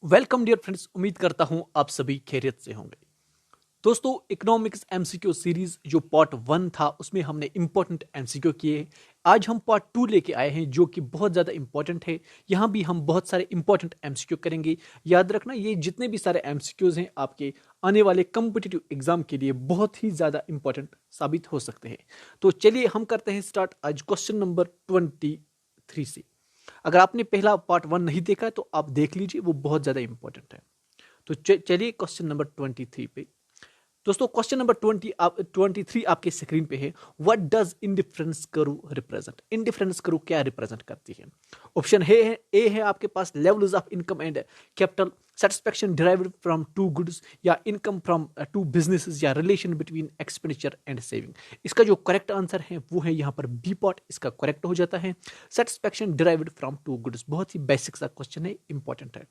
Welcome dear friends. उम्मीद करता हूं आप सभी खैरियत से होंगे। दोस्तों, इकोनॉमिक्स एमसीक्यू सीरीज जो पार्ट 1 था उसमें हमने इंपॉर्टेंट एमसीक्यू किए। आज हम पार्ट 2 लेके आए हैं जो कि बहुत ज़्यादा इंपॉर्टेंट है। यहां भी हम बहुत सारे इंपॉर्टेंट एमसीक्यू करेंगे। याद रखना, ये जितने भी सारे एमसीक्यूज हैं आपके आने वाले कम्पिटिटिव एग्जाम के लिए बहुत ही ज़्यादा इंपॉर्टेंट साबित हो सकते हैं। तो चलिए हम करते हैं स्टार्ट आज क्वेश्चन नंबर 23 से। अगर आपने पहला पार्ट 1 नहीं देखा तो आप देख लीजिए, वो बहुत ज़्यादा इंपॉर्टेंट है। तो चलिए क्वेश्चन नंबर 23 पे। दोस्तों, क्वेश्चन नंबर 23 आपके स्क्रीन पे है। What does indifference curve represent? Indifference curve क्या रिप्रेजेंट करती है? ऑप्शन ए है आपके पास levels of income and capital, satisfaction derived from two goods, या इनकम फ्रॉम टू बिजनेसेस, या relation between expenditure and saving. इसका जो करेक्ट आंसर है वो है यहाँ पर बी पार्ट, इसका करेक्ट हो जाता है satisfaction derived from two goods. बहुत ही बेसिक सा क्वेश्चन है, इंपॉर्टेंट है।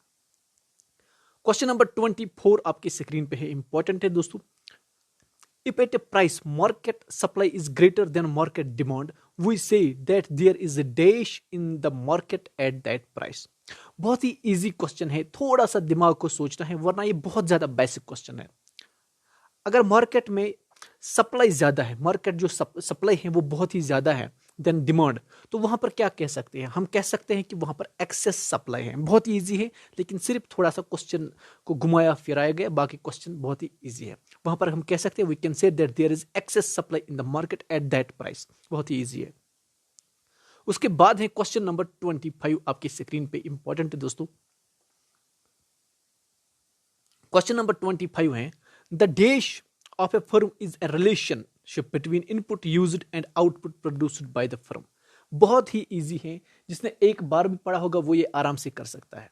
क्वेश्चन नंबर 24 आपकी स्क्रीन पे है, इंपॉर्टेंट है दोस्तों। If at a price market supply is greater than market demand, we say that there is a dash in the market at that price. बहुत ही इजी क्वेश्चन है, थोड़ा सा दिमाग को सोचना है, वरना ये बहुत ज्यादा बेसिक क्वेश्चन है। अगर मार्केट में सप्लाई ज्यादा है, मार्केट जो सप्लाई है वो बहुत ही ज्यादा है देन डिमांड, तो वहां पर क्या कह सकते हैं? हम कह सकते हैं कि वहां पर एक्सेस सप्लाई है। बहुत ही इजी है, लेकिन सिर्फ थोड़ा सा क्वेश्चन को घुमाया फिराया गया, बाकी क्वेश्चन बहुत ही इजी है। वहां पर हम कह सकते हैं we can say that there is excess supply in the market at that price. बहुत ही इजी है। उसके बाद है क्वेश्चन नंबर 25 आपकी स्क्रीन पे, इंपॉर्टेंट है दोस्तों। क्वेश्चन नंबर 25 है the dash of A firm is a relationship between input used and output produced by the firm. बहुत ही इजी है, जिसने एक बार भी पढ़ा होगा वो ये आराम से कर सकता है।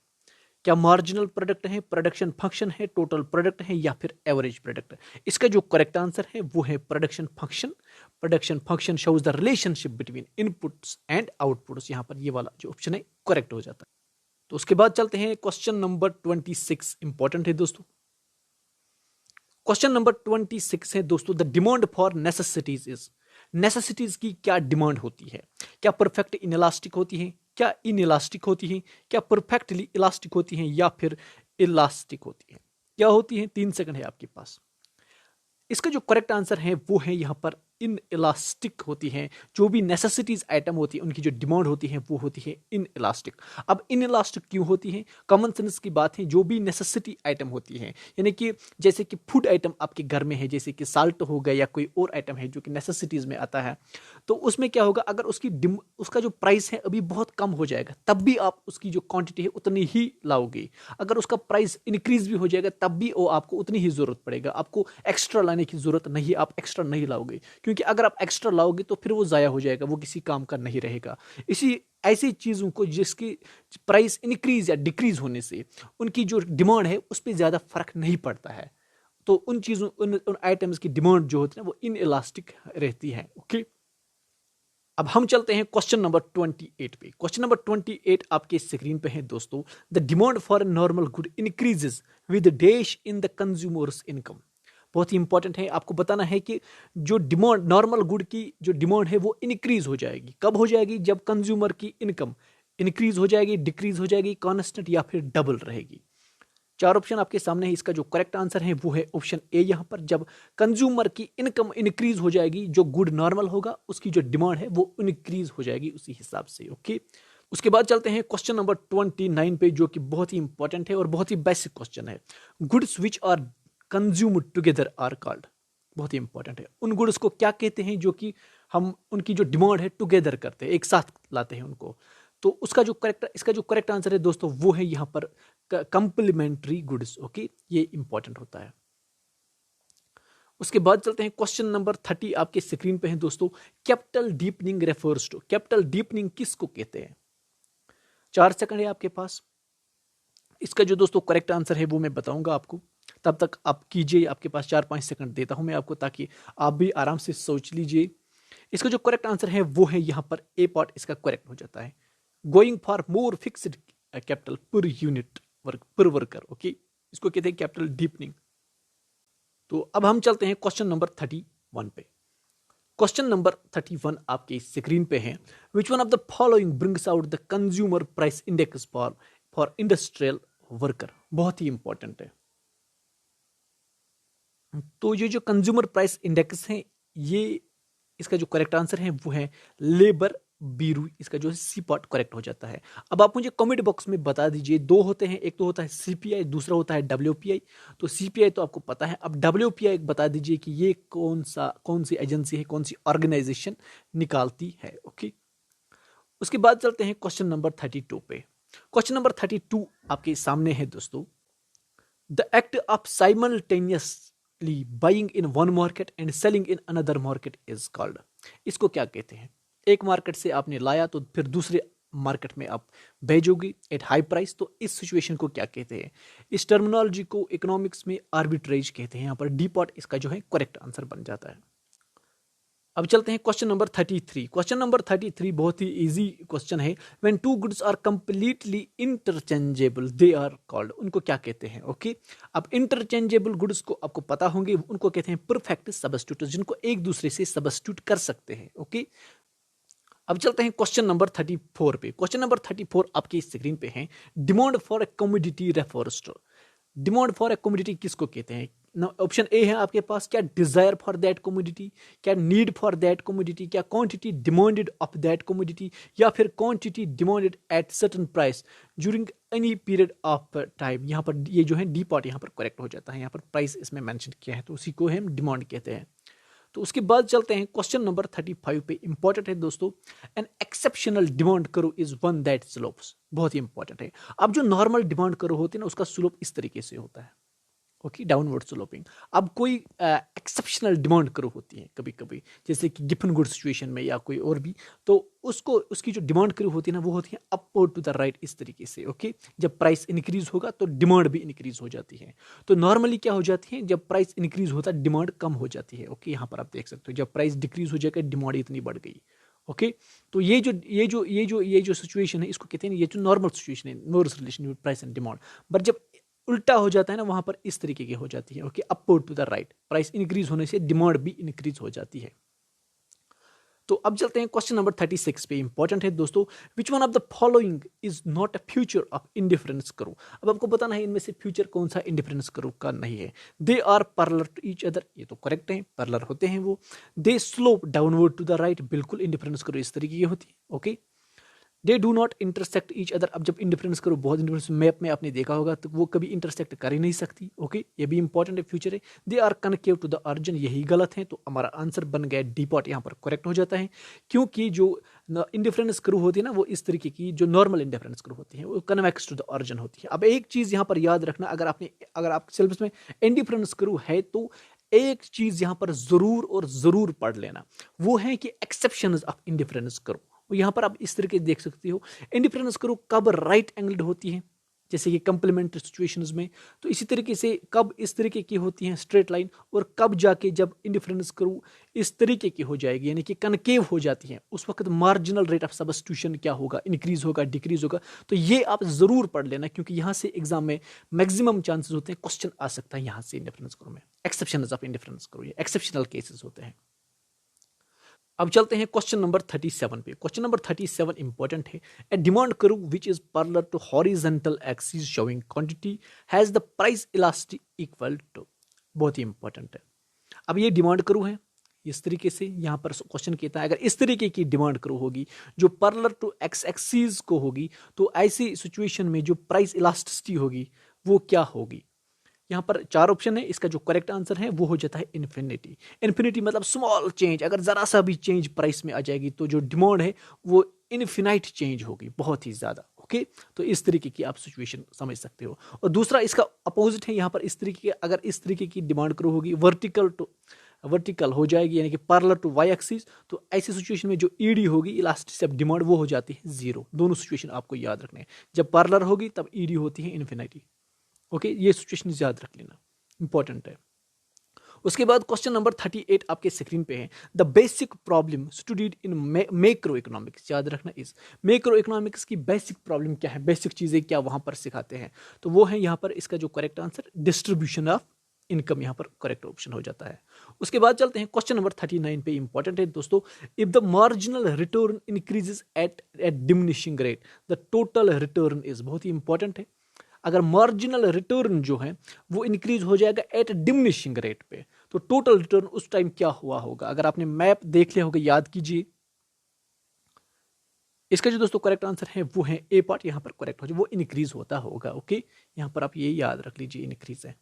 क्या मार्जिनल प्रोडक्ट है, प्रोडक्शन फंक्शन है, टोटल प्रोडक्ट है, या फिर एवरेज प्रोडक्ट है? इसका जो करेक्ट आंसर है वो है production function. Production function shows the relationship between inputs and outputs. यहां पर ये वाला जो ऑप्शन है करेक्ट हो जाता है। तो उसके बाद चलते हैं क्वेश्चन नंबर 26, इंपॉर्टेंट है दोस्तों। क्वेश्चन नंबर 26 है दोस्तों, the demand for necessities is. Necessities की क्या डिमांड होती है? क्या परफेक्ट इनइलास्टिक होती है, क्या इनइलास्टिक होती है, क्या परफेक्टली इलास्टिक होती है, या फिर इलास्टिक होती है? क्या होती है? 3 सेकंड है आपके पास। इसका जो करेक्ट आंसर है वो है यहाँ पर इन इलास्टिक होती है। जो भी नेसेसिटीज आइटम होती है उनकी जो डिमांड होती है वो होती है इन इलास्टिक। अब इन इलास्टिक क्यों होती है? कॉमन सेंस की बात है, जो भी नेसेसिटी आइटम होती है, यानी कि जैसे कि फूड आइटम आपके घर में है, जैसे कि साल्ट हो गया या कोई और आइटम है जो कि नेसेसिटीज में आता है, तो उसमें क्या होगा, अगर उसका जो प्राइस है अभी बहुत कम हो जाएगा, तब भी आप उसकी जो क्वांटिटी है उतनी ही लाओगे। अगर उसका प्राइस इंक्रीज भी हो जाएगा तब भी वो आपको उतनी ही जरूरत पड़ेगा, आपको एक्स्ट्रा लाने की जरूरत नहीं, आप एक्स्ट्रा नहीं लाओगे, क्योंकि अगर आप एक्स्ट्रा लाओगे तो फिर वो जाया हो जाएगा, वो किसी काम का नहीं रहेगा। इसी ऐसी चीजों को जिसकी प्राइस इंक्रीज या डिक्रीज होने से उनकी जो डिमांड है उस पर ज्यादा फर्क नहीं पड़ता है। तो उन चीजों उन आइटम्स की डिमांड जो होती है वो इन इलास्टिक रहती है। ओके, अब हम चलते हैं क्वेश्चन नंबर 28 पे। क्वेश्चन नंबर 28 आपके स्क्रीन पे है दोस्तों। The demand for normal good increases with dash in the consumers income. बहुत ही इंपॉर्टेंट है, आपको बताना है कि जो डिमांड नॉर्मल गुड की जो डिमांड है वो इंक्रीज हो जाएगी। कब हो जाएगी? जब कंज्यूमर की इनकम इंक्रीज हो जाएगी, डिक्रीज हो जाएगी, कांस्टेंट, या फिर डबल रहेगी। 4 ऑप्शन आपके सामने है, इसका जो करेक्ट आंसर है वो है ऑप्शन ए। यहां पर जब कंज्यूमर की इनकम इंक्रीज हो जाएगी, जो गुड नॉर्मल होगा उसकी जो डिमांड है वो इंक्रीज हो जाएगी उसी हिसाब से। ओके, उसके बाद चलते हैं क्वेश्चन नंबर 29 पे, जो कि बहुत ही इंपॉर्टेंट है और बहुत ही बेसिक क्वेश्चन है। Goods which are consumed together are called. बहुत ही इंपॉर्टेंट है। उन गुड्स को क्या कहते हैं जो कि हम उनकी जो डिमांड है टुगेदर करते हैं, एक साथ लाते हैं उनको? तो इसका जो करेक्ट आंसर है दोस्तों वो है यहां पर कंप्लीमेंट्री गुड्स। ओके, ये इंपॉर्टेंट होता है। उसके बाद चलते हैं क्वेश्चन नंबर 30 आपके स्क्रीन पे है दोस्तों। Capital deepening refers to. Capital deepening किसको कहते हैं? 4 सेकंड है आपके पास। इसका जो दोस्तों करेक्ट आंसर है वो मैं बताऊंगा आपको, तब तक आप कीजिए। आपके पास 4-5 सेकंड देता हूं मैं आपको, ताकि आप भी आराम से सोच लीजिए। इसका जो करेक्ट आंसर है वो है यहां पर ए पार्ट, इसका करेक्ट हो जाता है going for more fixed capital per unit work पर वर्कर। ओके, इसको कहते हैं कैपिटल डीपनिंग। तो अब हम चलते हैं क्वेश्चन नंबर 31 पे। क्वेश्चन नंबर 31 आपके स्क्रीन पे है। Which one of the following brings out the consumer price index for industrial worker, बहुत ही इंपॉर्टेंट है। तो ये जो कंज्यूमर प्राइस इंडेक्स है, ये इसका जो करेक्ट आंसर है वो है लेबर बीरू, इसका जो है सी पार्ट करेक्ट हो जाता है। अब आप मुझे कमेंट बॉक्स में बता दीजिए, दो होते हैं, एक तो होता है सीपीआई, दूसरा होता है डब्ल्यूपीआई। तो सीपीआई तो आपको पता है, अब डब्ल्यूपीआई बता दीजिए कि ये कौन सी एजेंसी है, कौन सी ऑर्गेनाइजेशन निकालती है। ओके, उसके बाद चलते हैं क्वेश्चन नंबर 32 पे। क्वेश्चन नंबर 32 आपके सामने है दोस्तों। The act of simultaneously buying in one market and selling in another market is called. इसको क्या कहते हैं? एक मार्केट से आपने लाया तो फिर दूसरे मार्केट में आप भेजोगे एट हाई प्राइस, तो इस सिचुएशन को क्या कहते हैं? इस टर्मिनोलॉजी को इकोनॉमिक्स में आर्बिट्रेज कहते हैं। यहाँ पर डी पार्ट इसका जो है करेक्ट आंसर बन जाता है। अब चलते हैं क्वेश्चन नंबर 33। क्वेश्चन नंबर 33 बहुत ही इजी क्वेश्चन है। When two goods are completely interchangeable they are called, उनको क्या कहते हैं? ओके, अब इंटरचेंजेबल गुड्स को आपको पता होंगे, उनको कहते हैं परफेक्ट सब्स्टिट्यूट, जिनको एक दूसरे से सब्स्टिट्यूट कर सकते हैं। ओके, अब चलते हैं क्वेश्चन नंबर 34 पे। क्वेश्चन नंबर 34 आपकी स्क्रीन पे है। Demand for a commodity refers to, demand for a commodity किसको कहते हैं? ऑप्शन ए है आपके पास, क्या डिजायर फॉर दैट कमोडिटी, क्या नीड फॉर दैट कमोडिटी, क्या quantity demanded of that commodity, या फिर quantity demanded at certain price during any period of time. यहाँ पर ये जो है डी पार्ट यहाँ पर करेक्ट हो जाता है। यहाँ पर प्राइस इसमें मेंशन किया है, तो उसी को हम डिमांड कहते हैं। तो उसके बाद चलते हैं क्वेश्चन नंबर 35 पे। इंपॉर्टेंट है दोस्तों। एन एक्सेप्शनल डिमांड करो इज वन दैट स्लोप्स, बहुत ही इंपॉर्टेंट है। अब जो नॉर्मल डिमांड करो होती है ना, उसका स्लोप इस तरीके से होता है। Okay, downward sloping. अब कोई एक्सेप्शनल डिमांड करो होती है कभी कभी, जैसे कि गिवन गुड सिचुएशन में या कोई और भी, तो उसको उसकी जो डिमांड करो होती है ना, वो होती है अपवर्ड टू द राइट, इस तरीके से। ओके, जब प्राइस इंक्रीज होगा तो डिमांड भी इंक्रीज हो जाती है। तो नॉर्मली क्या हो जाती है, जब प्राइस इंक्रीज होता है डिमांड कम हो जाती है। ओके, यहाँ पर आप देख सकते हो, जब प्राइस डिक्रीज हो जाएगा डिमांड इतनी बढ़ गई। ओके, तो ये जो सिचुएशन है, इसको कहते हैं, ये जो नॉर्मल सिचुएशन है, normal relation with price and demand. But जब उल्टा हो जाता है ना, वहां पर इस तरीके की हो जाती है। Okay, upward to the right, price increase होने से डिमांड भी इंक्रीज हो जाती है। तो अब चलते हैं क्वेश्चन नंबर 36 पे। इंपॉर्टेंट है दोस्तों। Which one of the following is not a future of indifference करो। अब आपको बताना है इनमें से फ्यूचर कौन सा इंडिफरेंस करो का नहीं है। They are parallel to each other, ये तो करेक्ट है, पैरेलल होते हैं वो। They slope downward to the right, बिल्कुल इंडिफरेंस करो इस तरीके की होती है। Okay, they do not intersect each other. अब जब इंडिफरेंस करो, बहुत इंडिफरेंस मैप में आपने देखा होगा, तो वो कभी इंटरसेक्ट कर ही नहीं सकती। ओके, ये भी इंपॉर्टेंट है, फ्यूचर है। They are connective to the origin, यही गलत है, तो हमारा आंसर बन गया डी पार्ट, यहाँ पर करेक्ट हो जाता है। क्योंकि जो इंडिफरेंस करू होती है ना, वो इस तरीके की जो नॉर्मल इंडिफरेंस करू होती है, वो कन्वेक्स टू द ऑरिजिन होती है। अब एक चीज यहाँ पर याद रखना, अगर आप सिलेबस में इंडिफरेंस करू है, तो एक चीज यहाँ पर जरूर और जरूर पढ़ लेना, वो है कि एक्सेप्शंस ऑफ इंडिफरेंस करू। यहां पर आप इस तरीके देख सकते हो, इंडिफरेंस करो कब राइट एंगल्ड होती है, जैसे कि कंप्लीमेंट्री सिचुएशंस में। तो इसी तरीके से कब इस तरीके की होती है स्ट्रेट लाइन, और कब जाके जब इंडिफरेंस करूं इस तरीके की हो जाएगी, यानी कि कनकेव हो जाती है, उस वक्त मार्जिनल रेट ऑफ सब्स्टिट्यूशन क्या होगा, इंक्रीज होगा, डिक्रीज होगा। तो ये आप जरूर पढ़ लेना, क्योंकि यहां से एग्जाम में मैक्सिमम चांसेस होते हैं क्वेश्चन आ सकता है यहां से इंडिफरेंस करो में। एक्सेप्शंस ऑफ इंडिफरेंस करो, ये एक्सेप्शनल केसेस होते हैं। अब चलते हैं क्वेश्चन नंबर 37 पे। क्वेश्चन नंबर 37 इंपॉर्टेंट है। A demand curve which is parallel to horizontal axis showing quantity has the price elastic equal to, बहुत ही इंपॉर्टेंट है। अब ये डिमांड कर्व है इस तरीके से, यहां पर क्वेश्चन कहता है अगर इस तरीके की डिमांड कर्व होगी जो पैरेलल टू एक्स एक्सिस को होगी, तो ऐसी सिचुएशन में जो प्राइस इलास्टिसिटी होगी वो क्या होगी। यहाँ पर 4 ऑप्शन है, इसका जो करेक्ट आंसर है वो हो जाता है इन्फिनिटी। इन्फिनिटी मतलब स्मॉल चेंज, अगर जरा सा भी चेंज प्राइस में आ जाएगी तो जो डिमांड है वो इन्फिनाइट चेंज होगी, बहुत ही ज्यादा। ओके, तो इस तरीके की आप सिचुएशन समझ सकते हो। और दूसरा इसका अपोजिट है, यहाँ पर इस तरीके अगर इस तरीके की डिमांड करो होगी वर्टिकल हो जाएगी, यानी कि पैरेलल टू वाई एक्सिस, तो ऐसी सिचुएशन में जो ईडी होगी इलास्टिसिटी ऑफ डिमांड वो हो जाती है 0। दोनों सिचुएशन आपको याद रखने हैं, जब पैरेलल होगी तब ईडी होती है इन्फिनिटी। ओके, ये सिचुएशन याद रख लेना, इंपॉर्टेंट है। उसके बाद क्वेश्चन नंबर 38 आपके स्क्रीन पे है। The basic problem studied in macro economics, याद रखना इस मैक्रो इकोनॉमिक्स की बेसिक प्रॉब्लम क्या है, बेसिक चीजें क्या वहां पर सिखाते हैं, तो वो है यहाँ पर इसका जो correct answer distribution of income, यहाँ पर करेक्ट ऑप्शन हो जाता है। उसके बाद चलते हैं क्वेश्चन नंबर 39 पे। इंपॉर्टेंट है दोस्तों। If the marginal return increases eight diminishing rate the total return is, बहुत ही इंपॉर्टेंट है। अगर मार्जिनल रिटर्न जो है वो इंक्रीज हो जाएगा एट डिमिनिशिंग रेट पे, तो टोटल रिटर्न उस टाइम क्या हुआ होगा? अगर आपने मैप देख लिया होगा, याद कीजिए। इसका जो दोस्तों करेक्ट आंसर है वो है ए पार्ट, यहां पर करेक्ट हो जाए, वो इंक्रीज होता होगा। ओके, यहां पर आप ये याद रख लीजिए, इंक्रीज है।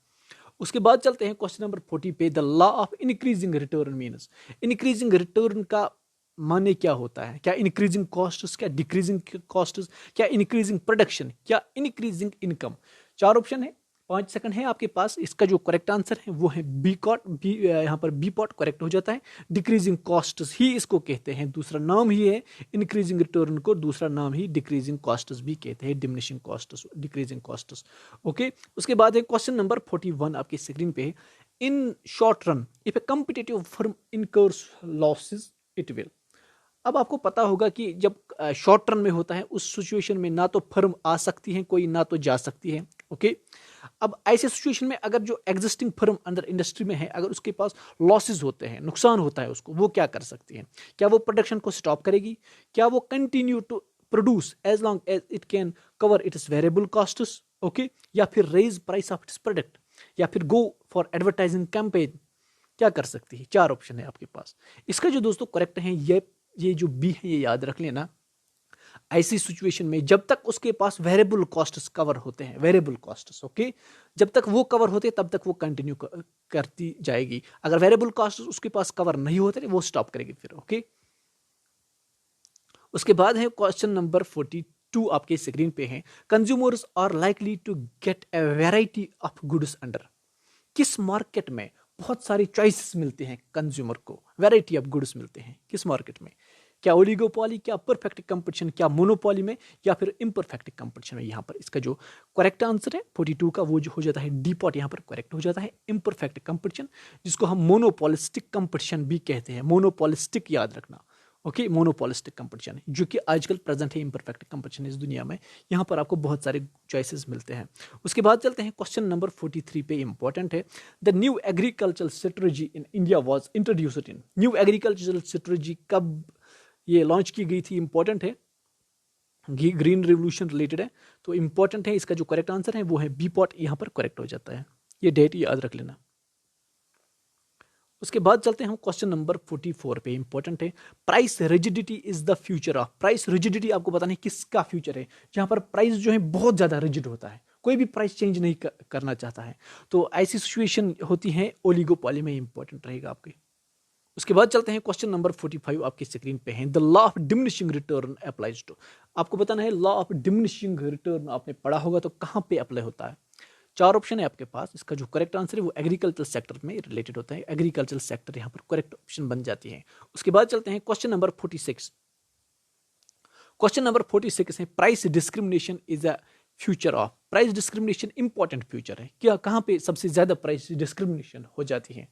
उसके बाद चलते हैं क्वेश्चन नंबर 40 पे। The law of increasing return means, increasing return का माने क्या होता है? क्या इंक्रीजिंग कॉस्ट्स, क्या डिक्रीजिंग कॉस्ट्स, क्या इंक्रीजिंग प्रोडक्शन, क्या इंक्रीजिंग इनकम? चार ऑप्शन है, 5 सेकंड है आपके पास। इसका जो करेक्ट आंसर है वो है बी कॉट, बी यहाँ पर बी पॉट करेक्ट हो जाता है। डिक्रीजिंग कॉस्ट्स ही इसको कहते हैं, दूसरा नाम ही है इंक्रीजिंग रिटर्न को, दूसरा नाम ही डिक्रीजिंग कॉस्ट्स भी कहते हैं, diminishing costs, decreasing costs. Okay, उसके बाद है क्वेश्चन नंबर 41 आपकी स्क्रीन पे। In short run if A competitive firm incurs losses it will. अब आपको पता होगा कि जब शॉर्ट टर्म में होता है उस सिचुएशन में ना तो फर्म आ सकती है कोई, ना तो जा सकती है। ओके, अब ऐसे सिचुएशन में अगर जो एग्जिस्टिंग फर्म अंदर इंडस्ट्री में है, अगर उसके पास लॉसेस होते हैं, नुकसान होता है उसको, वो क्या कर सकती है? क्या वो प्रोडक्शन को स्टॉप करेगी? क्या वो continue to produce as long as it can cover its variable costs? Okay, या फिर raise price of its product, या फिर गो फॉर एडवर्टाइजिंग कैंपेन? क्या कर सकती है? चार ऑप्शन है आपके पास। इसका जो दोस्तों करेक्ट है ये जो बी है, ये याद रख लेना। ऐसी सिचुएशन में जब तक उसके पास वेरिएबल कॉस्ट्स कवर होते हैं, वेरिएबल कॉस्ट्स, ओके, जब तक वो कवर होते हैं तब तक वो कंटिन्यू करती जाएगी। अगर वेरिएबल कॉस्ट उसके पास कवर नहीं होते वो स्टॉप करेगी फिर। ओके, उसके बाद है क्वेश्चन नंबर 42 आपके स्क्रीन पे है। Consumers are likely to get a variety of goods under. किस मार्केट में बहुत सारी चॉइसेस मिलते हैं कंज्यूमर को, वैरायटी ऑफ गुड्स मिलते हैं किस मार्केट में? क्या ओलिगोपॉली, क्या परफेक्ट कंपटीशन, क्या मोनोपॉली में, या फिर इम्परफेक्ट कंपटीशन में? यहाँ पर इसका जो करेक्ट आंसर है 42 का वो जो हो जाता है डी पॉट, यहाँ पर करेक्ट हो जाता है इम्परफेक्ट कंपटीशन, जिसको हम मोनोपॉलिस्टिक कंपटीशन भी कहते हैं। मोनोपॉलिस्टिक याद रखना। ओके, मोनोपॉलिस्टिक कंपटीशन जो कि आजकल प्रेजेंट है इम्परफेक्ट कंपटीशन इस दुनिया में। यहाँ पर आपको बहुत सारे चॉइसेस मिलते हैं। उसके बाद चलते हैं क्वेश्चन नंबर 43 पे, इंपॉर्टेंट है। The new agricultural strategy in India was introduced in. New agricultural strategy कब ये लॉन्च की गई थी? इंपॉर्टेंट है, ग्रीन रिवोल्यूशन रिलेटेड है, तो इंपॉर्टेंट है। इसका जो करेक्ट आंसर है वो है बी पॉट, यहाँ पर करेक्ट हो जाता है। ये डेट याद रख लेना। उसके बाद चलते हैं क्वेश्चन नंबर 44 पे, इंपॉर्टेंट है। Price rigidity is the future of. Price rigidity आपको पता नहीं किसका फ्यूचर है, जहां पर प्राइस जो है बहुत ज्यादा रिजिड होता है, कोई भी प्राइस चेंज नहीं करना चाहता है, तो ऐसी सिचुएशन होती है ओलिगोपॉली में, इंपॉर्टेंट रहेगा आपके। उसके बाद चलते हैं क्वेश्चन नंबर 45 आपकी स्क्रीन पे है। The law of diminishing return applies to. आपको बताना है लॉ ऑफ डिमिनिशिंग रिटर्न आपने पढ़ा होगा तो कहां पे अप्लाई होता है? चार ऑप्शन है आपके पास। इसका जो करेक्ट आंसर है वो एग्रीकल्चर सेक्टर में रिलेटेड होता है। एग्रीकल्चर सेक्टर यहाँ पर करेक्ट ऑप्शन बन जाती है। उसके बाद चलते हैं क्वेश्चन नंबर 46। क्वेश्चन नंबर 46 है, price discrimination is a future of. Price discrimination important future है क्या? कहां पे सबसे ज्यादा प्राइस डिस्क्रिमिनेशन हो जाती है?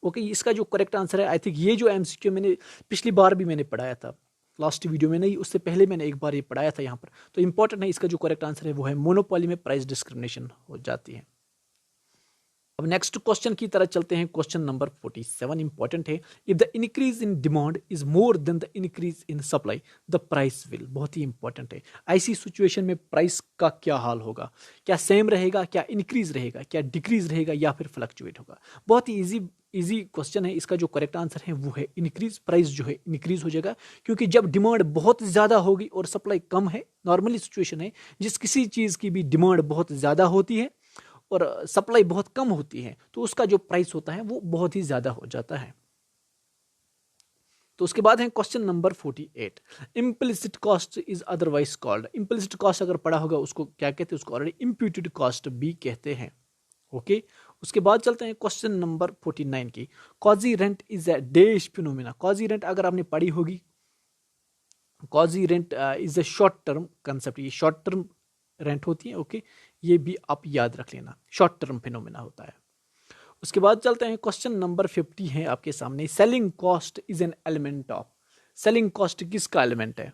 ओके, इसका जो करेक्ट आंसर है, आई थिंक ये जो एमसीक्यू मैंने पिछली बार भी मैंने पढ़ाया था, लास्ट वीडियो में नहीं, उससे पहले मैंने एक बार ये पढ़ाया था यहाँ पर, तो इंपॉर्टेंट है। इसका जो करेक्ट आंसर है वो है मोनोपॉली में प्राइस डिस्क्रिमिनेशन हो जाती है। अब नेक्स्ट क्वेश्चन की तरह चलते हैं। क्वेश्चन नंबर 47 इंपॉर्टेंट है। If the increase in demand is more than the increase in supply the price will. बहुत ही इंपॉर्टेंट है। ऐसी सिचुएशन में प्राइस का क्या हाल होगा? क्या सेम रहेगा, क्या इंक्रीज रहेगा, क्या डिक्रीज रहेगा, या फिर फ्लक्चुएट होगा? बहुत ही इजी क्वेश्चन है। इसका जो करेक्ट आंसर है वो है इंक्रीज। प्राइस जो है इंक्रीज हो जाएगा, क्योंकि जब डिमांड बहुत ज्यादा होगी और सप्लाई कम है, नॉर्मली सिचुएशन है जिस किसी चीज की भी डिमांड बहुत ज्यादा होती है और सप्लाई बहुत कम होती है, तो उसका जो प्राइस होता है वो बहुत ही ज्यादा हो जाता है। तो उसके बाद है question number 48। Implicit cost is otherwise called. Implicit cost अगर पढ़ा होगा उसको क्या कहते हैं? उसको ऑलरेडी इम्प्यूटेड कॉस्ट भी कहते हैं। ओके, उसके बाद चलते हैं क्वेश्चन नंबर 49 की। Quasi rent is a dash phenomena. Quasi rent अगर आपने पढ़ी होगी, quasi rent is a short term concept. ये शॉर्ट टर्म रेंट होती है। ओके, ये भी आप याद रख लेना, शॉर्ट टर्म फिनोमेना होता है। उसके बाद चलते हैं क्वेश्चन नंबर 50 है आपके सामने। Selling cost is an element of. Selling cost किसका एलिमेंट है?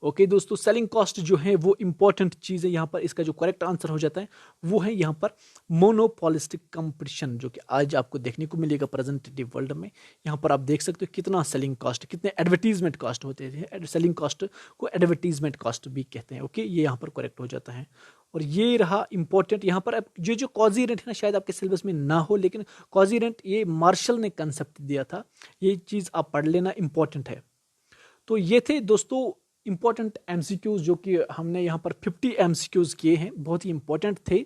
ओके दोस्तों, सेलिंग कॉस्ट जो है वो इंपॉर्टेंट चीज़ है यहाँ पर। इसका जो करेक्ट आंसर हो जाता है वो है यहाँ पर मोनोपोलिस्टिक कंपटीशन, जो कि आज आपको देखने को मिलेगा प्रेजेंटेटिव वर्ल्ड में। यहाँ पर आप देख सकते हो कितना सेलिंग कॉस्ट, कितने एडवर्टीजमेंट कॉस्ट होते थे। सेलिंग कॉस्ट को एडवर्टीजमेंट कॉस्ट भी कहते हैं। ओके, ये यहाँ पर करेक्ट हो जाता है। और ये रहा इंपॉर्टेंट यहाँ पर। अब जो कॉजी रेंट है ना, शायद आपके सिलेबस में ना हो, लेकिन कॉजी रेंट ये मार्शल ने कंसेप्ट दिया था। ये चीज़ आप पढ़ लेना, इंपॉर्टेंट है। तो ये थे दोस्तों इंपॉर्टेंट एमसीक्यूज, जो कि हमने यहाँ पर 50 एमसीक्यूज किए हैं, बहुत ही इंपॉर्टेंट थे।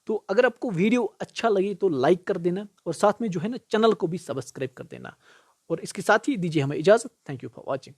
तो अगर आपको वीडियो अच्छा लगे तो लाइक कर देना, और साथ में जो है ना चैनल को भी सब्सक्राइब कर देना। और इसके साथ ही दीजिए हमें इजाज़त। Thank you for watching.